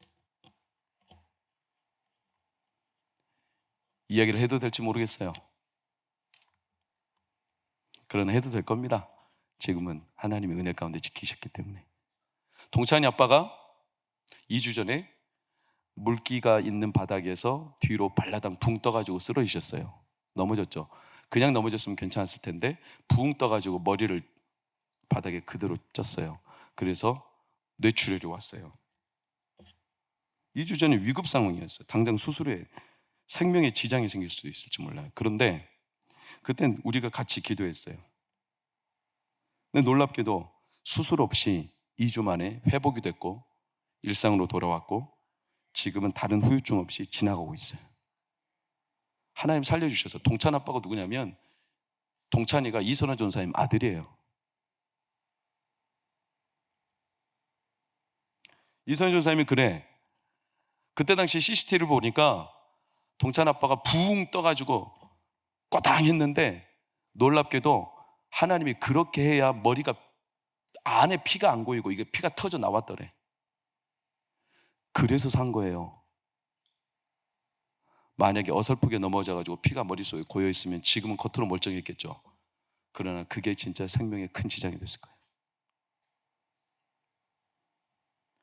이야기를 해도 될지 모르겠어요. 그러나 해도 될 겁니다. 지금은 하나님의 은혜 가운데 지키셨기 때문에. 동찬이 아빠가 2주 전에 물기가 있는 바닥에서 뒤로 발라당 붕 떠가지고 쓰러지셨어요. 넘어졌죠. 그냥 넘어졌으면 괜찮았을 텐데 붕 떠가지고 머리를 바닥에 그대로 쪘어요. 그래서 뇌출혈이 왔어요. 2주 전에 위급 상황이었어요. 당장 수술에 생명에 지장이 생길 수도 있을지 몰라요. 그런데 그땐 우리가 같이 기도했어요. 근데 놀랍게도 수술 없이 2주 만에 회복이 됐고 일상으로 돌아왔고 지금은 다른 후유증 없이 지나가고 있어요. 하나님 살려주셔서. 동찬 아빠가 누구냐면 동찬이가 이선화 전사님 아들이에요. 이선화 전사님이 그래, 그때 당시 CCTV를 보니까 동찬 아빠가 붕 떠가지고 꼬당 했는데 놀랍게도 하나님이 그렇게 해야 머리가 안에 피가 안 고이고 이게 피가 터져 나왔더래. 그래서 산 거예요. 만약에 어설프게 넘어져가지고 피가 머릿속에 고여있으면 지금은 겉으로 멀쩡했겠죠. 그러나 그게 진짜 생명에 큰 지장이 됐을 거예요.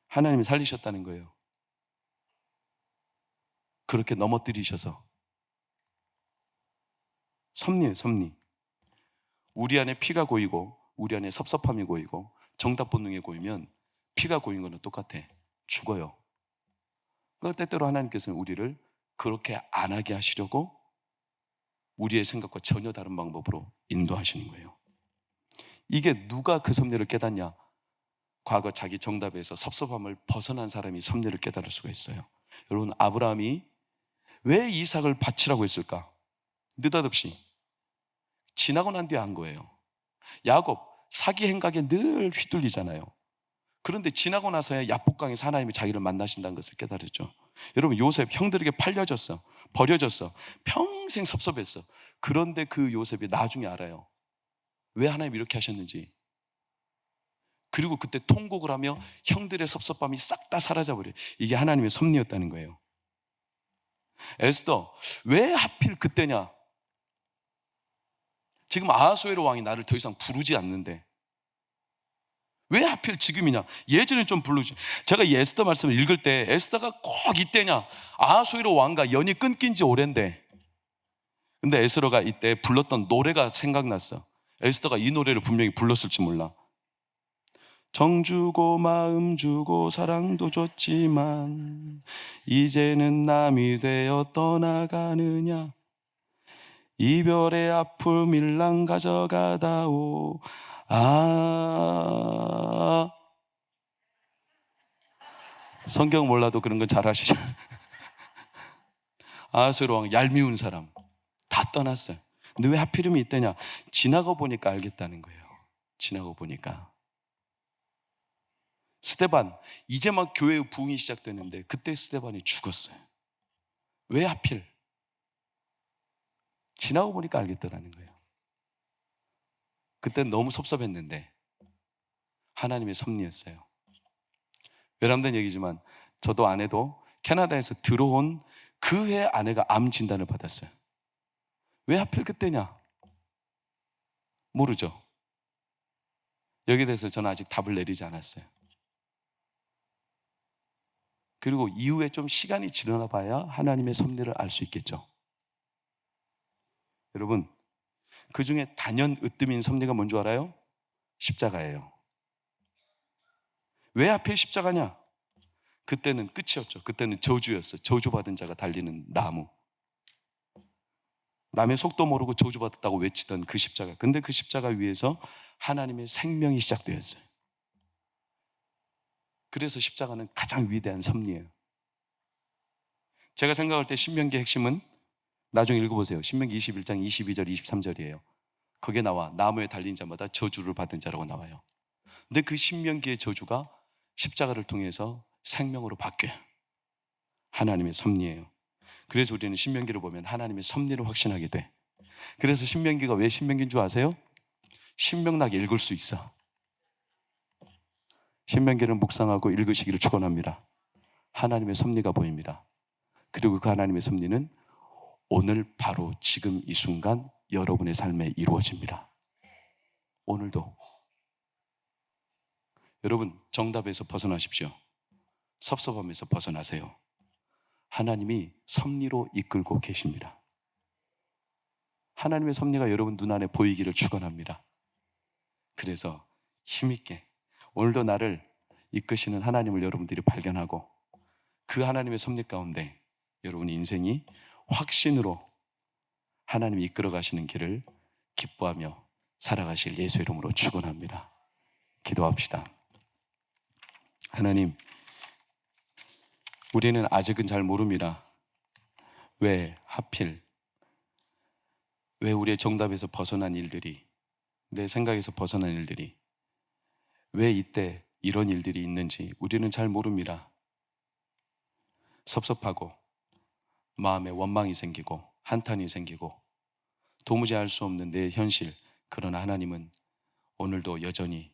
하나님이 살리셨다는 거예요. 그렇게 넘어뜨리셔서. 섭리예요, 섭리. 우리 안에 피가 고이고 우리 안에 섭섭함이 고이고 정답 본능이 고이면 피가 고인 거는 똑같아. 죽어요. 그럴 때때로 하나님께서는 우리를 그렇게 안 하게 하시려고 우리의 생각과 전혀 다른 방법으로 인도하시는 거예요. 이게 누가 그 섭리를 깨닫냐? 과거 자기 정답에서 섭섭함을 벗어난 사람이 섭리를 깨달을 수가 있어요. 여러분, 아브라함이 왜 이삭을 바치라고 했을까? 느닷없이 지나고 난 뒤에 한 거예요. 야곱 사기 행각에 늘 휘둘리잖아요. 그런데 지나고 나서야 야복강에서 하나님이 자기를 만나신다는 것을 깨달았죠. 여러분, 요셉 형들에게 팔려졌어, 버려졌어, 평생 섭섭했어. 그런데 그 요셉이 나중에 알아요. 왜 하나님이 이렇게 하셨는지. 그리고 그때 통곡을 하며 형들의 섭섭함이 싹 다 사라져버려요. 이게 하나님의 섭리였다는 거예요. 에스더, 왜 하필 그때냐? 지금 아하수에로 왕이 나를 더 이상 부르지 않는데 왜 하필 지금이냐? 예전에 좀 부르지. 제가 이 에스더 말씀을 읽을 때 에스더가 꼭 이때냐? 아하수에로 왕과 연이 끊긴 지 오랜데. 근데 에스더가 이때 불렀던 노래가 생각났어. 에스더가 이 노래를 분명히 불렀을지 몰라. 정 주고 마음 주고 사랑도 줬지만 이제는 남이 되어 떠나가느냐. 이별의 아픔 일랑 가져가다오. 성경 몰라도 그런 건 잘 아시죠? 아하수에로 왕 얄미운 사람 다 떠났어요. 근데 왜 하필이면 이때냐? 지나고 보니까 알겠다는 거예요. 지나고 보니까. 스데반, 이제 막 교회의 부흥이 시작됐는데 그때 스데반이 죽었어요. 왜 하필? 지나고 보니까 알겠더라는 거예요. 그땐 너무 섭섭했는데 하나님의 섭리였어요. 외람된 얘기지만 저도 아내도 캐나다에서 들어온 그 해 아내가 암 진단을 받았어요. 왜 하필 그때냐? 모르죠. 여기에 대해서 저는 아직 답을 내리지 않았어요. 그리고 이후에 좀 시간이 지나 봐야 하나님의 섭리를 알 수 있겠죠. 여러분, 그 중에 단연 으뜸인 섭리가 뭔 줄 알아요? 십자가예요. 왜 하필 십자가냐? 그때는 끝이었죠. 그때는 저주였어요. 저주받은 자가 달리는 나무. 남의 속도 모르고 저주받았다고 외치던 그 십자가. 근데 그 십자가 위에서 하나님의 생명이 시작되었어요. 그래서 십자가는 가장 위대한 섭리예요. 제가 생각할 때 신명기의 핵심은 나중에 읽어보세요. 신명기 21장 22절 23절이에요. 거기에 나와 나무에 달린 자마다 저주를 받은 자라고 나와요. 근데 그 신명기의 저주가 십자가를 통해서 생명으로 바뀌어요. 하나님의 섭리예요. 그래서 우리는 신명기를 보면 하나님의 섭리를 확신하게 돼. 그래서 신명기가 왜 신명기인 줄 아세요? 신명나게 읽을 수 있어. 신명기를 묵상하고 읽으시기를 축원합니다. 하나님의 섭리가 보입니다. 그리고 그 하나님의 섭리는 오늘 바로 지금 이 순간 여러분의 삶에 이루어집니다. 오늘도. 여러분, 정답에서 벗어나십시오. 섭섭함에서 벗어나세요. 하나님이 섭리로 이끌고 계십니다. 하나님의 섭리가 여러분 눈안에 보이기를 축원합니다. 그래서 힘있게 오늘도 나를 이끄시는 하나님을 여러분들이 발견하고 그 하나님의 섭리 가운데 여러분의 인생이 확신으로 하나님이 이끌어 가시는 길을 기뻐하며 살아가실 예수 이름으로 축원합니다. 기도합시다. 하나님, 우리는 아직은 잘 모릅니다. 왜 하필, 왜 우리의 정답에서 벗어난 일들이, 내 생각에서 벗어난 일들이, 왜 이때 이런 일들이 있는지 우리는 잘 모릅니다. 섭섭하고 마음에 원망이 생기고 한탄이 생기고 도무지 알 수 없는 내 현실. 그러나 하나님은 오늘도 여전히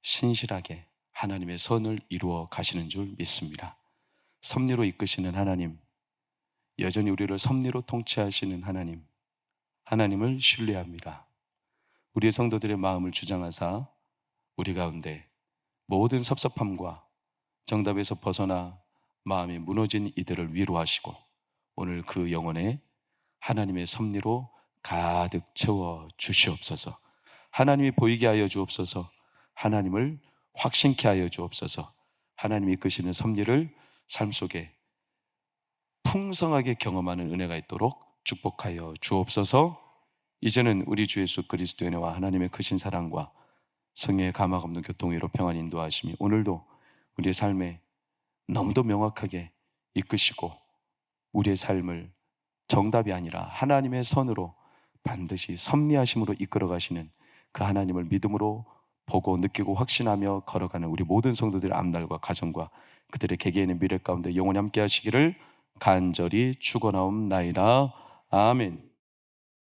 신실하게 하나님의 선을 이루어 가시는 줄 믿습니다. 섭리로 이끄시는 하나님, 여전히 우리를 섭리로 통치하시는 하나님, 하나님을 신뢰합니다. 우리의 성도들의 마음을 주장하사 우리 가운데 모든 섭섭함과 정답에서 벗어나 마음이 무너진 이들을 위로하시고 오늘 그 영혼에 하나님의 섭리로 가득 채워 주시옵소서. 하나님이 보이게 하여 주옵소서. 하나님을 확신케 하여 주옵소서. 하나님이 이끄시는 섭리를 삶 속에 풍성하게 경험하는 은혜가 있도록 축복하여 주옵소서. 이제는 우리 주 예수 그리스도의 은혜와 하나님의 크신 사랑과 성령의 감화 없는 교통위로 평안 인도하심이 오늘도 우리의 삶에 너무도 명확하게 이끄시고 우리의 삶을 정답이 아니라 하나님의 선으로 반드시 섭리하심으로 이끌어 가시는 그 하나님을 믿음으로 보고 느끼고 확신하며 걸어가는 우리 모든 성도들의 앞날과 가정과 그들의 개개인의 미래 가운데 영원히 함께 하시기를 간절히 축원하옵나이다. 아멘.